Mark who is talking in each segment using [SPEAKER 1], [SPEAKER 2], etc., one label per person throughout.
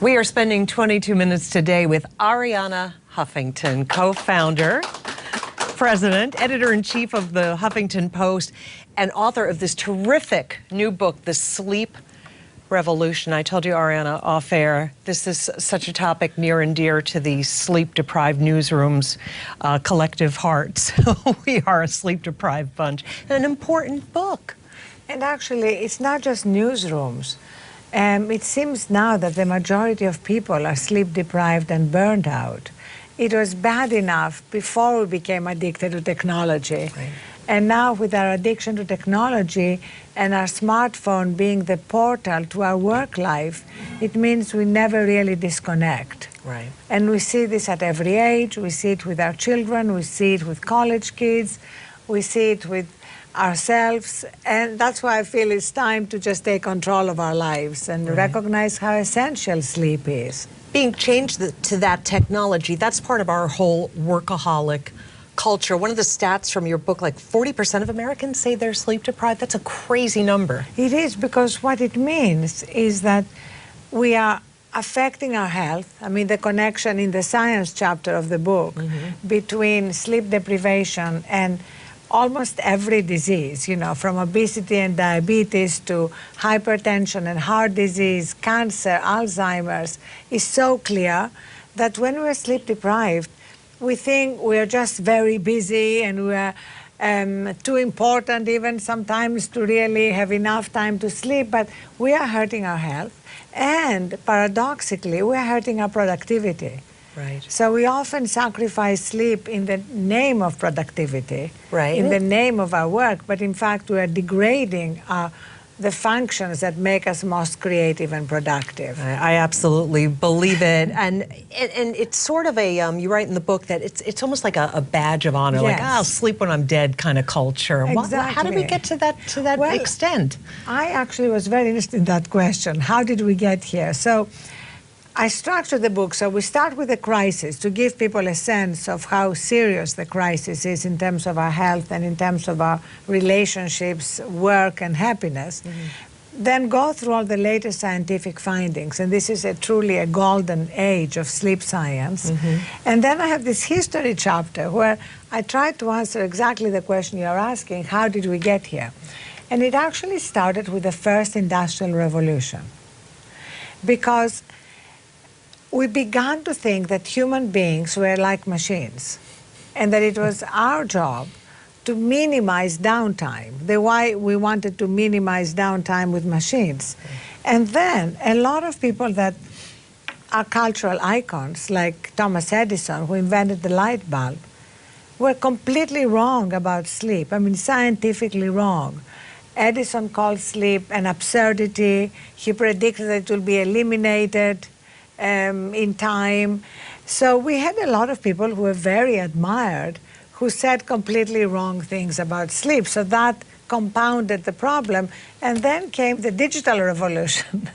[SPEAKER 1] We are spending 22 minutes today with Arianna Huffington, co-founder, president, editor-in-chief of the Huffington Post, and author of this terrific new book, The Sleep Revolution. I told you, Arianna, off air, this is such a topic near and dear to the sleep-deprived newsroom's collective hearts. We are a sleep-deprived bunch. An important book.
[SPEAKER 2] And actually, it's not just newsrooms. It seems now that the majority of people are sleep-deprived and burned out. It was bad enough before we became addicted to technology.
[SPEAKER 1] Right.
[SPEAKER 2] And now with our addiction to technology and our smartphone being the portal to our work life, it means we never really disconnect.
[SPEAKER 1] Right.
[SPEAKER 2] And we see this at every age. We see it with our children. We see it with college kids. We see it with ourselves. And that's why I feel it's time to just take control of our lives and recognize how essential sleep is.
[SPEAKER 1] Being changed to that technology, that's part of our whole workaholic culture. One of the stats from your book, like 40% of Americans say they're sleep deprived. That's a crazy number.
[SPEAKER 2] It is, because what it means is that we are affecting our health. I mean, the connection in the science chapter of the book between sleep deprivation and almost every disease, you know, from obesity and diabetes to hypertension and heart disease, cancer, Alzheimer's, is so clear that when we're sleep deprived, we think we're just very busy and we're too important even sometimes to really have enough time to sleep, but we are hurting our health, and paradoxically, we're hurting our productivity.
[SPEAKER 1] Right.
[SPEAKER 2] So we often sacrifice sleep in the name of productivity, in the name of our work, but in fact we are degrading the functions that make us most creative and productive.
[SPEAKER 1] I absolutely believe it, and it's sort of a you write in the book that it's almost like a badge of honor, like I'll sleep when I'm dead kind of culture.
[SPEAKER 2] Exactly.
[SPEAKER 1] How did we get to that extent?
[SPEAKER 2] I actually was very interested in that question. How did we get here? So I structured the book, so we start with the crisis to give people a sense of how serious the crisis is in terms of our health and in terms of our relationships, work, and happiness. Then go through all the latest scientific findings, and this is truly a golden age of sleep science. And then I have this history chapter where I try to answer exactly the question you're asking, how did we get here? And it actually started with the first industrial revolution, because we began to think that human beings were like machines and that it was our job to minimize downtime. Why we wanted to minimize downtime with machines. And then a lot of people that are cultural icons, like Thomas Edison, who invented the light bulb, were completely wrong about sleep. I mean, scientifically wrong. Edison called sleep an absurdity. He predicted that it will be eliminated in time. So we had a lot of people who were very admired who said completely wrong things about sleep. So that compounded the problem. And then came the digital revolution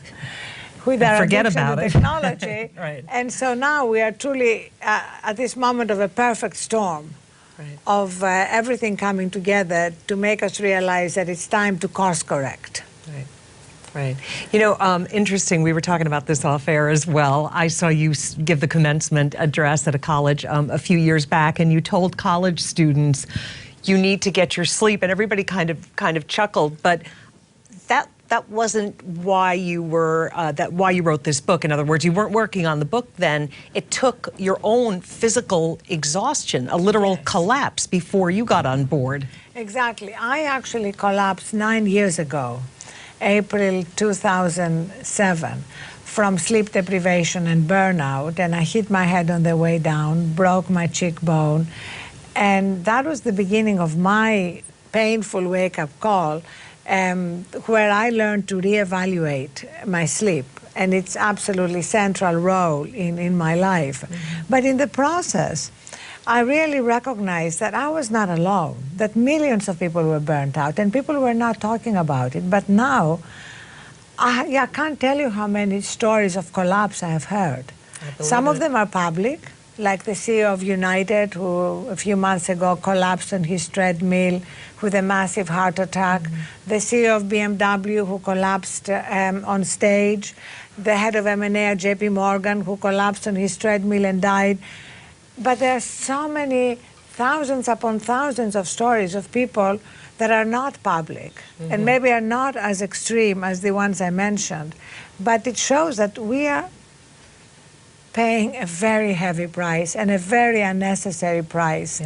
[SPEAKER 2] with our addiction to technology. And so now we are truly at this moment of a perfect storm of everything coming together to make us realize that it's time to course correct.
[SPEAKER 1] Right. You know, interesting, we were talking about this off air as well. I saw you give the commencement address at a college a few years back, and you told college students you need to get your sleep, and everybody kind of chuckled, but that wasn't why you were why you wrote this book. In other words, you weren't working on the book then. It took your own physical exhaustion, a literal collapse, before you got on board.
[SPEAKER 2] Exactly. I actually collapsed 9 years ago. April 2007, from sleep deprivation and burnout, and I hit my head on the way down, broke my cheekbone, and that was the beginning of my painful wake-up call, where I learned to reevaluate my sleep, and its absolutely central role in my life. But in the process, I really recognized that I was not alone, that millions of people were burnt out, and people were not talking about it. But now, I can't tell you how many stories of collapse I have heard. Some of them are public, like the CEO of United, who a few months ago collapsed on his treadmill with a massive heart attack, the CEO of BMW, who collapsed on stage, the head of M&A at JP Morgan, who collapsed on his treadmill and died. But there are so many, thousands upon thousands of stories of people that are not public and maybe are not as extreme as the ones I mentioned. But it shows that we are paying a very heavy price and a very unnecessary price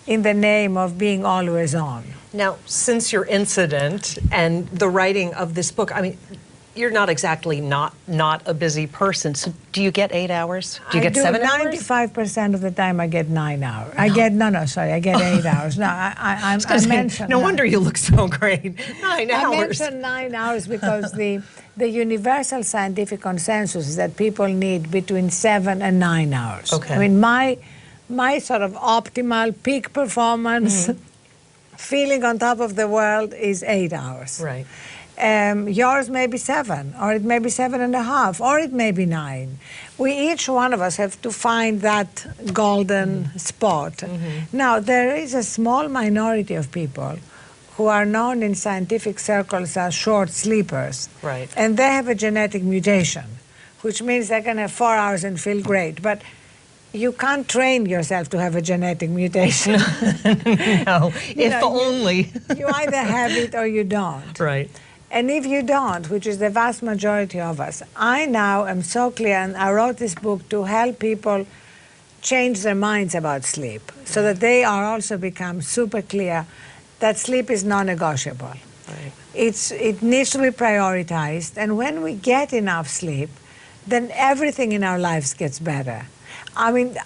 [SPEAKER 2] in the name of being always on.
[SPEAKER 1] Now, since your incident and the writing of this book, I mean, you're not exactly not a busy person. So do you get 8 hours? Do you get 7 hours?
[SPEAKER 2] 95% of the time I get 9 hours. I get, I get 8 hours. No, I mentioned
[SPEAKER 1] no wonder you look so great. 9 hours.
[SPEAKER 2] I mentioned 9 hours because the universal scientific consensus is that people need between 7 and 9 hours.
[SPEAKER 1] Okay.
[SPEAKER 2] I mean, my sort of optimal peak performance, feeling on top of the world is 8 hours.
[SPEAKER 1] Right.
[SPEAKER 2] Yours may be 7, or it may be 7.5, or it may be 9. Each one of us have to find that golden spot. Now, there is a small minority of people who are known in scientific circles as short sleepers.
[SPEAKER 1] Right.
[SPEAKER 2] And they have a genetic mutation, which means they can have 4 hours and feel great. But you can't train yourself to have a genetic mutation.
[SPEAKER 1] No, if only.
[SPEAKER 2] You either have it or you don't.
[SPEAKER 1] Right.
[SPEAKER 2] And if you don't, which is the vast majority of us, I now am so clear, and I wrote this book to help people change their minds about sleep so that they are also become super clear that sleep is non-negotiable.
[SPEAKER 1] Right.
[SPEAKER 2] It needs to be prioritized, and when we get enough sleep, then everything in our lives gets better. I mean,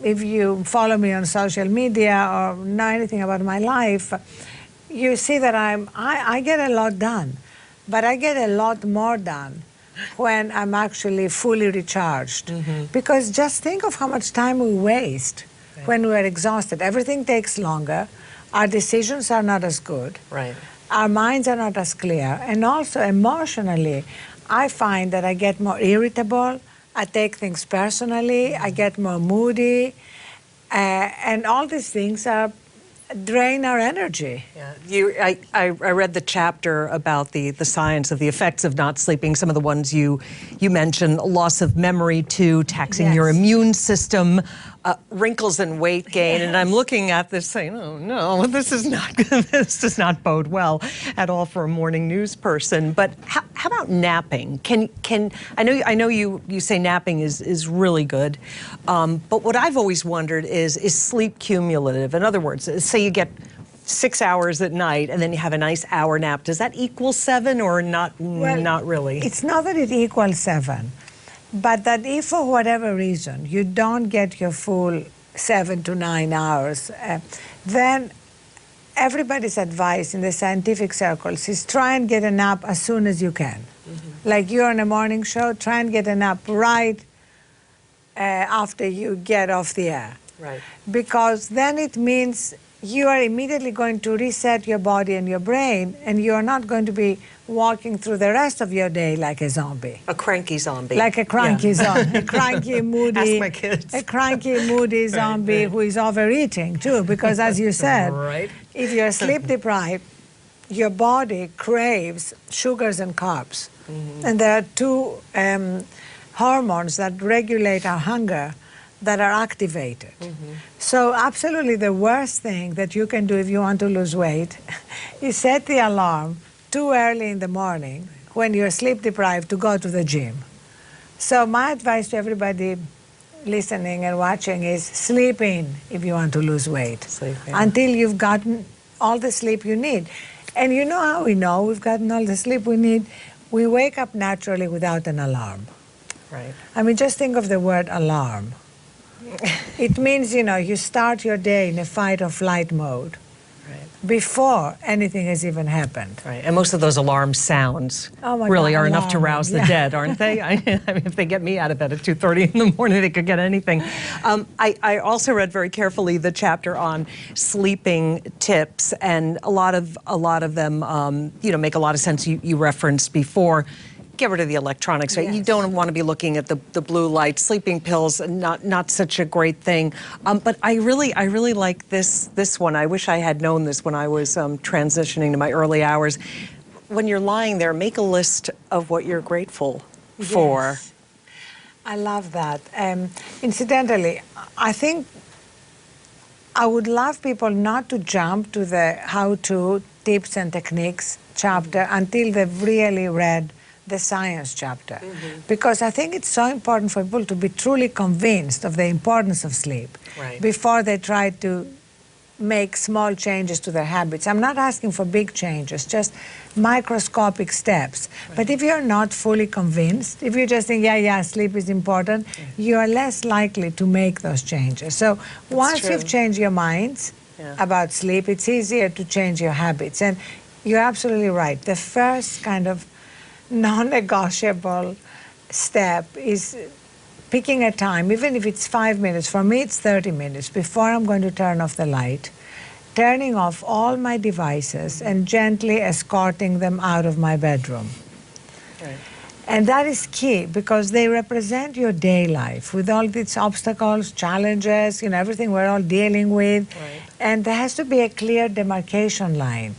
[SPEAKER 2] if you follow me on social media or know anything about my life, you see that I get a lot done, but I get a lot more done when I'm actually fully recharged. Because just think of how much time we waste when we're exhausted. Everything takes longer. Our decisions are not as good.
[SPEAKER 1] Right.
[SPEAKER 2] Our minds are not as clear. And also emotionally, I find that I get more irritable. I take things personally. I get more moody. And all these things drain our energy.
[SPEAKER 1] Yeah. I read the chapter about the science of the effects of not sleeping. Some of the ones you mentioned: loss of memory, too, taxing your immune system, wrinkles and weight gain. And I'm looking at this saying, oh no, this is not good. This does not bode well at all for a morning news person. But how about napping? I know you say napping is really good, but what I've always wondered is sleep cumulative? In other words, say you get 6 hours at night and then you have a nice hour nap. Does that equal 7 or not? Well, not really.
[SPEAKER 2] It's not that it equals 7, but that if for whatever reason you don't get your full 7 to 9 hours, then everybody's advice in the scientific circles is try and get a nap as soon as you can. Like you're on a morning show, try and get a nap right after you get off the air.
[SPEAKER 1] Right.
[SPEAKER 2] Because then it means you are immediately going to reset your body and your brain, and you are not going to be walking through the rest of your day like a zombie.
[SPEAKER 1] A cranky zombie.
[SPEAKER 2] Like a cranky zombie. A cranky, moody.
[SPEAKER 1] Ask my kids.
[SPEAKER 2] A cranky, moody zombie who is overeating, too. Because as you said, if you're sleep deprived, your body craves sugars and carbs. And there are two hormones that regulate our hunger that are activated. So absolutely the worst thing that you can do if you want to lose weight is set the alarm too early in the morning when you're sleep deprived to go to the gym. So my advice to everybody listening and watching is sleep in if you want to lose weight.
[SPEAKER 1] Sleep in.
[SPEAKER 2] Until you've gotten all the sleep you need. And you know how we know we've gotten all the sleep we need? We wake up naturally without an alarm.
[SPEAKER 1] Right.
[SPEAKER 2] I mean, just think of the word alarm. It means, you start your day in a fight or flight mode before anything has even happened.
[SPEAKER 1] Right, and most of those alarm sounds really are enough to rouse the dead, aren't they? I mean, if they get me out of bed at 2:30 in the morning, they could get anything. I also read very carefully the chapter on sleeping tips, and a lot of them, make a lot of sense. You referenced before. get rid of the electronics, right? You
[SPEAKER 2] Yes.
[SPEAKER 1] don't want to be looking at the blue light. Sleeping pills, not such a great thing. But I really like this one. I wish I had known this when I was transitioning to my early hours. When you're lying there, make a list of what you're grateful for.
[SPEAKER 2] Yes. I love that. Incidentally, I think I would love people not to jump to the how-to tips and techniques chapter until they've really read the science chapter. Because I think it's so important for people to be truly convinced of the importance of sleep before they try to make small changes to their habits. I'm not asking for big changes, just microscopic steps. But if you're not fully convinced, if you just think, yeah, sleep is important, you are less likely to make those changes. So once you've changed your minds about sleep, it's easier to change your habits. And you're absolutely right. The first kind of non-negotiable step is picking a time, even if it's 5 minutes. For me, it's 30 minutes before I'm going to turn off the light, turning off all my devices and gently escorting them out of my bedroom.
[SPEAKER 1] Right.
[SPEAKER 2] And that is key because they represent your day life with all these obstacles, challenges, everything we're all dealing with.
[SPEAKER 1] Right.
[SPEAKER 2] And there has to be a clear demarcation line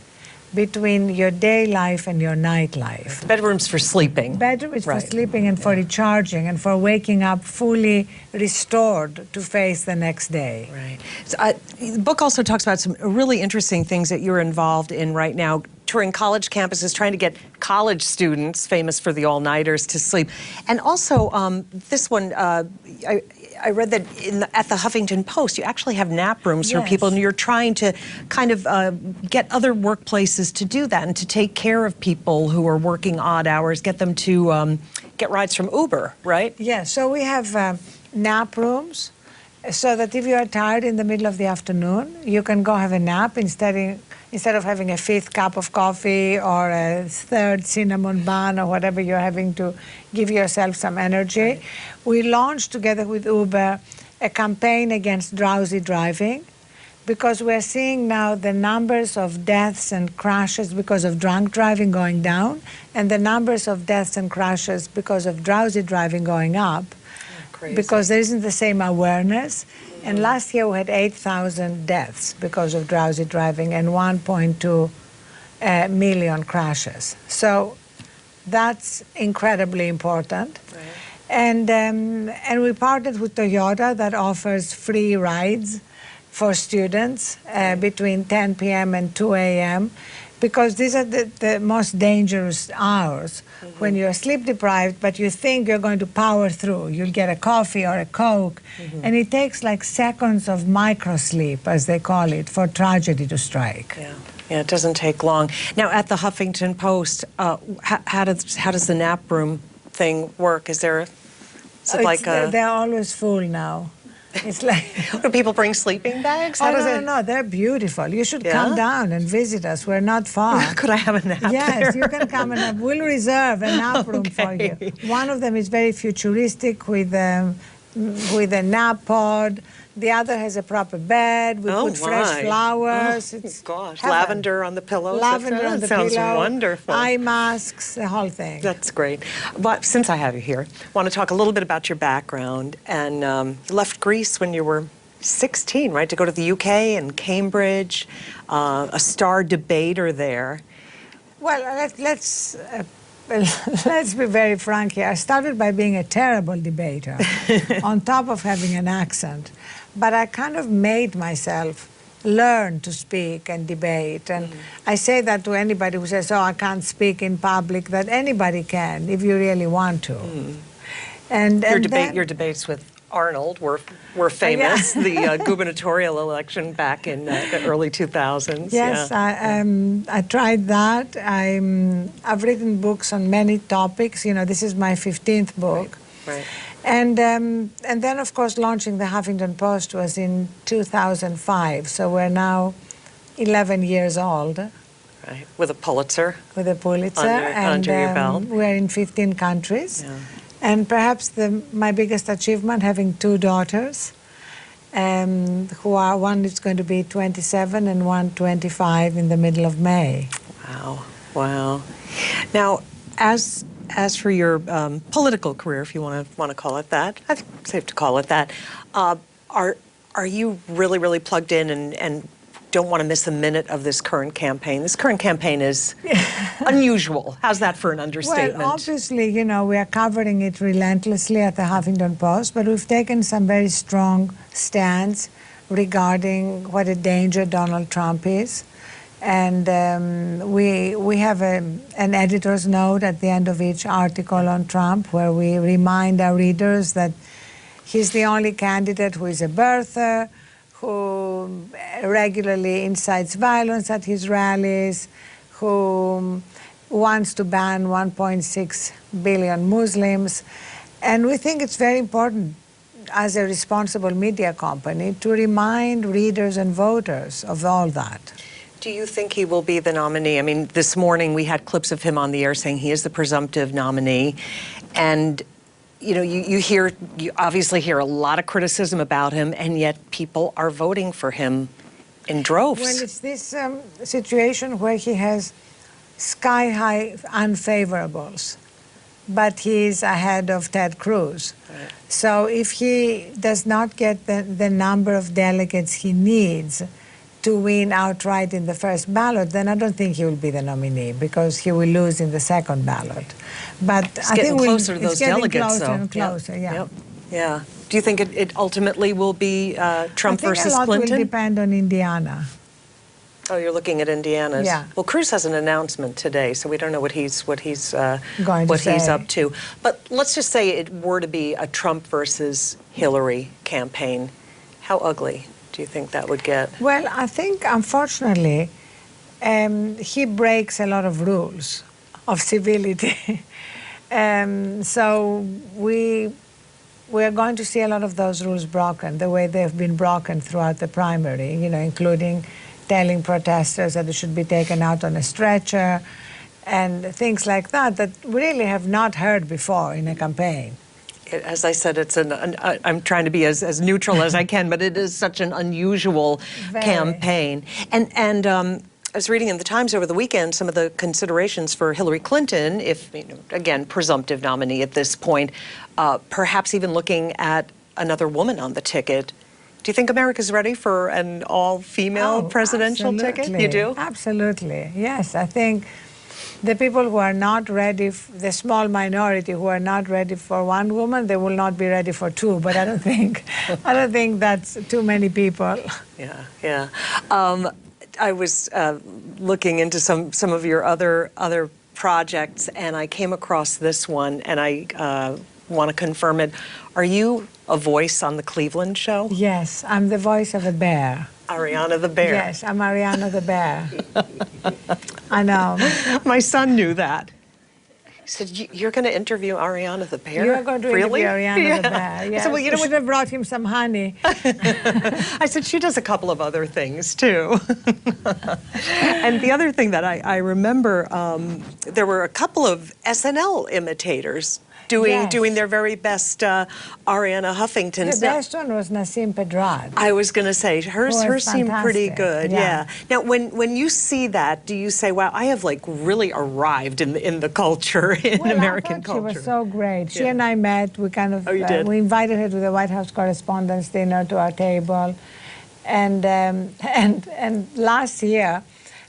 [SPEAKER 2] between your day life and your night life.
[SPEAKER 1] Bedroom's for sleeping.
[SPEAKER 2] Bedroom is for sleeping and for recharging and for waking up fully restored to face the next day.
[SPEAKER 1] Right. So, the book also talks about some really interesting things that you're involved in right now, touring college campuses, trying to get college students, famous for the all-nighters, to sleep. And also, this one, I read that at the Huffington Post, you actually have nap rooms for people, and you're trying to kind of get other workplaces to do that and to take care of people who are working odd hours, get them to get rides from Uber, right?
[SPEAKER 2] Yes, so we have nap rooms so that if you are tired in the middle of the afternoon, you can go have a nap instead of having a 5th cup of coffee or a 3rd cinnamon bun or whatever you're having to give yourself some energy. Right. We launched together with Uber a campaign against drowsy driving because we're seeing now the numbers of deaths and crashes because of drunk driving going down and the numbers of deaths and crashes because of drowsy driving going up. Crazy. Because there isn't the same awareness. And last year we had 8,000 deaths because of drowsy driving and 1.2 million crashes. So that's incredibly important. Right. And we partnered with Toyota that offers free rides for students between 10 p.m. and 2 a.m. because these are the most dangerous hours when you're sleep deprived, but you think you're going to power through. You'll get a coffee or a Coke, and it takes like seconds of micro sleep, as they call it, for tragedy to strike.
[SPEAKER 1] Yeah, it doesn't take long. Now, at the Huffington Post, how does the nap room thing work? Is it like a...
[SPEAKER 2] They're always full now. It's like...
[SPEAKER 1] Do people bring sleeping bags?
[SPEAKER 2] No, they're beautiful. You should come down and visit us. We're not far.
[SPEAKER 1] Could I have a nap
[SPEAKER 2] Yes,
[SPEAKER 1] there?
[SPEAKER 2] you can come and we'll reserve a nap room for you. One of them is very futuristic with a nap pod. The other has a proper bed. We put fresh flowers.
[SPEAKER 1] It's lavender on the pillows.
[SPEAKER 2] Lavender on the pillow.
[SPEAKER 1] Sounds wonderful.
[SPEAKER 2] Eye masks, the whole thing.
[SPEAKER 1] That's great. But since I have you here, I want to talk a little bit about your background. And you left Greece when you were 16, right, to go to the UK and Cambridge, a star debater there.
[SPEAKER 2] Well, let's be very frank here. I started by being a terrible debater, on top of having an accent. But I kind of made myself learn to speak and debate. And I say that to anybody who says, oh, I can't speak in public, that anybody can if you really want to. And
[SPEAKER 1] your debates with Arnold were famous, the gubernatorial election back in the early 2000s.
[SPEAKER 2] Yes, I tried that. I've written books on many topics. This is my 15th book.
[SPEAKER 1] Right.
[SPEAKER 2] And then, of course, launching the Huffington Post was in 2005. So we're now 11 years old.
[SPEAKER 1] Right, with a Pulitzer.
[SPEAKER 2] With a Pulitzer.
[SPEAKER 1] Under your belt.
[SPEAKER 2] We're in 15 countries. Yeah. And perhaps my biggest achievement, having 2 daughters, one is going to be 27 and one 25 in the middle of May.
[SPEAKER 1] Wow. Now, as as for your political career, if you want to call it that, I think it's safe to call it that, are you really plugged in and don't want to miss a minute of this current campaign? This current campaign is unusual. How's that for an understatement?
[SPEAKER 2] Well, obviously, you know, we are covering it relentlessly at the Huffington Post, but we've taken some very strong stands regarding what a danger Donald Trump is. And we have an editor's note at the end of each article on Trump where we remind our readers that he's the only candidate who is a birther, who regularly incites violence at his rallies, who wants to ban 1.6 billion Muslims. And we think it's very important as a responsible media company to remind readers and voters of all that.
[SPEAKER 1] Do you think he will be the nominee? I mean, this morning we had clips of him on the air saying he is the presumptive nominee. And, you know, you obviously hear a lot of criticism about him, and yet people are voting for him in droves.
[SPEAKER 2] Well, it's this situation where he has sky-high unfavorables, but he's ahead of Ted Cruz. Right. So if he does not get the number of delegates he needs to win outright in the first ballot, then I don't think he will be the nominee because he will lose in the second ballot. But
[SPEAKER 1] I think closer to those delegates,
[SPEAKER 2] closer
[SPEAKER 1] though.
[SPEAKER 2] and closer, yeah.
[SPEAKER 1] Yep. Yeah. Do you think it ultimately will be Trump versus Clinton?
[SPEAKER 2] I think a lot will depend on Indiana.
[SPEAKER 1] Oh, you're looking at Indiana's.
[SPEAKER 2] Yeah.
[SPEAKER 1] Well, Cruz has an announcement today, so we don't know what he's up to. But let's just say it were to be a Trump versus Hillary campaign. How ugly do you think that would get?
[SPEAKER 2] Well, I think, unfortunately, he breaks a lot of rules of civility. So we are going to see a lot of those rules broken, the way they've been broken throughout the primary, you know, including telling protesters that they should be taken out on a stretcher and things like that that we really have not heard before in a campaign.
[SPEAKER 1] As I said, I'm trying to be as neutral as I can, but it is such an unusual campaign. And I was reading in the Times over the weekend some of the considerations for Hillary Clinton, if, you know, again, presumptive nominee at this point, perhaps even looking at another woman on the ticket. Do you think America's ready for an all-female presidential ticket? You do?
[SPEAKER 2] Absolutely. Yes, I think the people who are not ready, the small minority who are not ready for one woman, they will not be ready for two. But I don't think that's too many people.
[SPEAKER 1] Yeah. I was looking into some of your other projects, and I came across this one, and I want to confirm it. Are you a voice on the Cleveland show?
[SPEAKER 2] Yes, I'm the voice of a bear.
[SPEAKER 1] Arianna the Bear.
[SPEAKER 2] Yes, I'm Arianna the Bear. I know.
[SPEAKER 1] My son knew that. He said, "You're going to interview Arianna the Bear?"
[SPEAKER 2] You're going to interview Arianna the Bear. Yes.
[SPEAKER 1] I said, well, you
[SPEAKER 2] should have brought him some honey.
[SPEAKER 1] I said, she does a couple of other things, too. And the other thing that I remember, there were a couple of SNL imitators doing their very best Arianna Huffington.
[SPEAKER 2] The best one was Nasim Pedrad.
[SPEAKER 1] I was going to say, hers seemed pretty good, yeah. Now, when you see that, do you say, wow, I have like really arrived in the culture, American culture?
[SPEAKER 2] She was so great. She and I met, we kind of, we invited her to the White House Correspondents' Dinner to our table. And last year,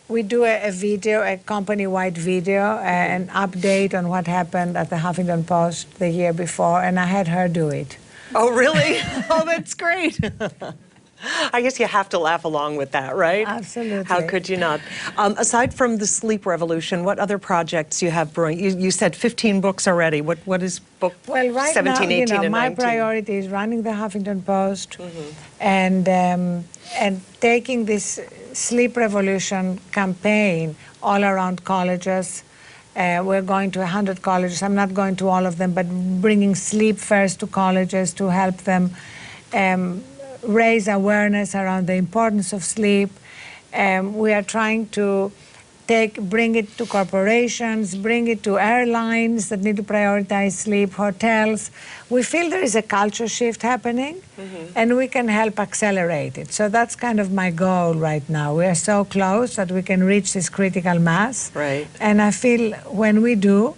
[SPEAKER 2] we do a video, a company-wide video, an update on what happened at the Huffington Post the year before, and I had her do it.
[SPEAKER 1] Oh, really? Oh, that's great. I guess you have to laugh along with that, right?
[SPEAKER 2] Absolutely.
[SPEAKER 1] How could you not? Aside from the sleep revolution, what other projects you have brewing? You said 15 books already. What is book 17,
[SPEAKER 2] right
[SPEAKER 1] 18,
[SPEAKER 2] now,
[SPEAKER 1] and 19?
[SPEAKER 2] My priority is running the Huffington Post and taking this sleep revolution campaign all around colleges. We're going to 100 colleges. I'm not going to all of them, but bringing sleep first to colleges to help them raise awareness around the importance of sleep. We are trying to bring it to corporations, bring it to airlines that need to prioritize sleep, hotels. We feel there is a culture shift happening, and we can help accelerate it. So that's kind of my goal right now. We are so close that we can reach this critical mass.
[SPEAKER 1] Right.
[SPEAKER 2] And I feel when we do,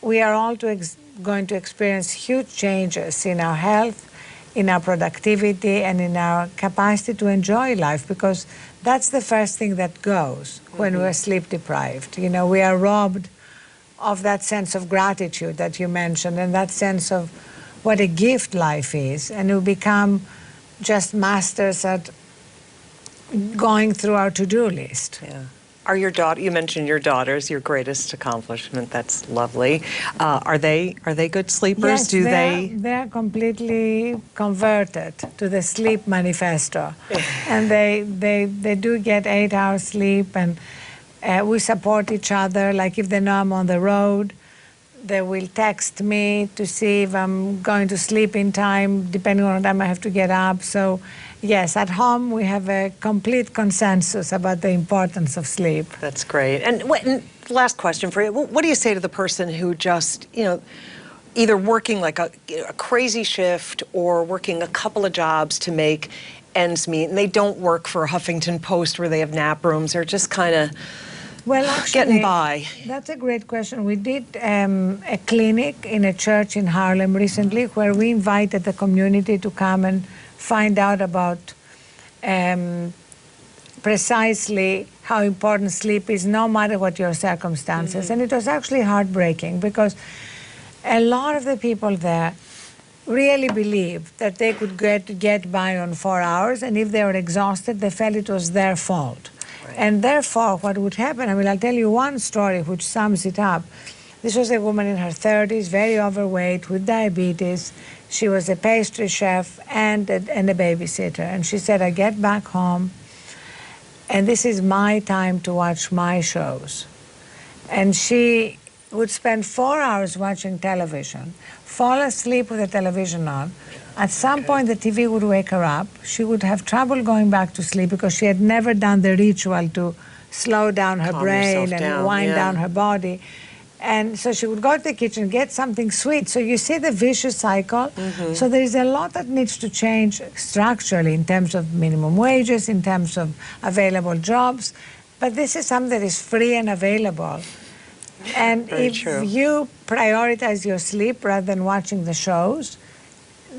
[SPEAKER 2] we are all going to experience huge changes in our health, in our productivity, and in our capacity to enjoy life, because that's the first thing that goes when we're sleep deprived. You know, we are robbed of that sense of gratitude that you mentioned, and that sense of what a gift life is, and we become just masters at going through our to-do list.
[SPEAKER 1] Yeah. Are your daughter? You mentioned your daughters, your greatest accomplishment. That's lovely. Are they good sleepers?
[SPEAKER 2] Yes, they're completely converted to the sleep manifesto, and they do get 8 hours sleep, and we support each other. Like if they know I'm on the road, they will text me to see if I'm going to sleep in time, depending on the time I have to get up. So, yes, at home we have a complete consensus about the importance of sleep.
[SPEAKER 1] That's great. And last question for you. What do you say to the person who just, either working like a crazy shift or working a couple of jobs to make ends meet, and they don't work for a Huffington Post where they have nap rooms, they're just kind of getting by?
[SPEAKER 2] That's a great question. We did a clinic in a church in Harlem recently where we invited the community to come and find out about precisely how important sleep is, no matter what your circumstances. And it was actually heartbreaking, because a lot of the people there really believed that they could get by on 4 hours, and if they were exhausted, they felt it was their fault. Right. And therefore, what would happen, I'll tell you one story which sums it up. This was a woman in her 30s, very overweight, with diabetes. She was a pastry chef and a babysitter. And she said, I get back home, and this is my time to watch my shows. And she would spend 4 hours watching television, fall asleep with the television on. At some point, the TV would wake her up. She would have trouble going back to sleep because she had never done the ritual to slow down her brain and wind down her body. And so she would go to the kitchen, get something sweet. So you see the vicious cycle. So there is a lot that needs to change structurally in terms of minimum wages, in terms of available jobs. But this is something that is free and available. And if you prioritize your sleep rather than watching the shows,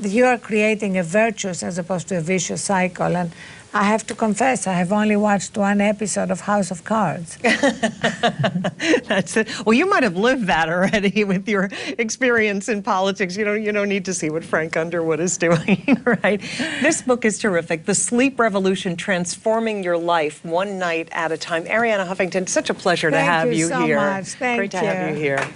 [SPEAKER 2] you are creating a virtuous as opposed to a vicious cycle. And I have to confess, I have only watched one episode of House of Cards.
[SPEAKER 1] That's it. Well, you might have lived that already with your experience in politics. You don't need to see what Frank Underwood is doing, right? This book is terrific. The Sleep Revolution, Transforming Your Life One Night at a Time. Arianna Huffington, such a pleasure to have you here.
[SPEAKER 2] Thank you so much. Thank you.
[SPEAKER 1] Great to have you here.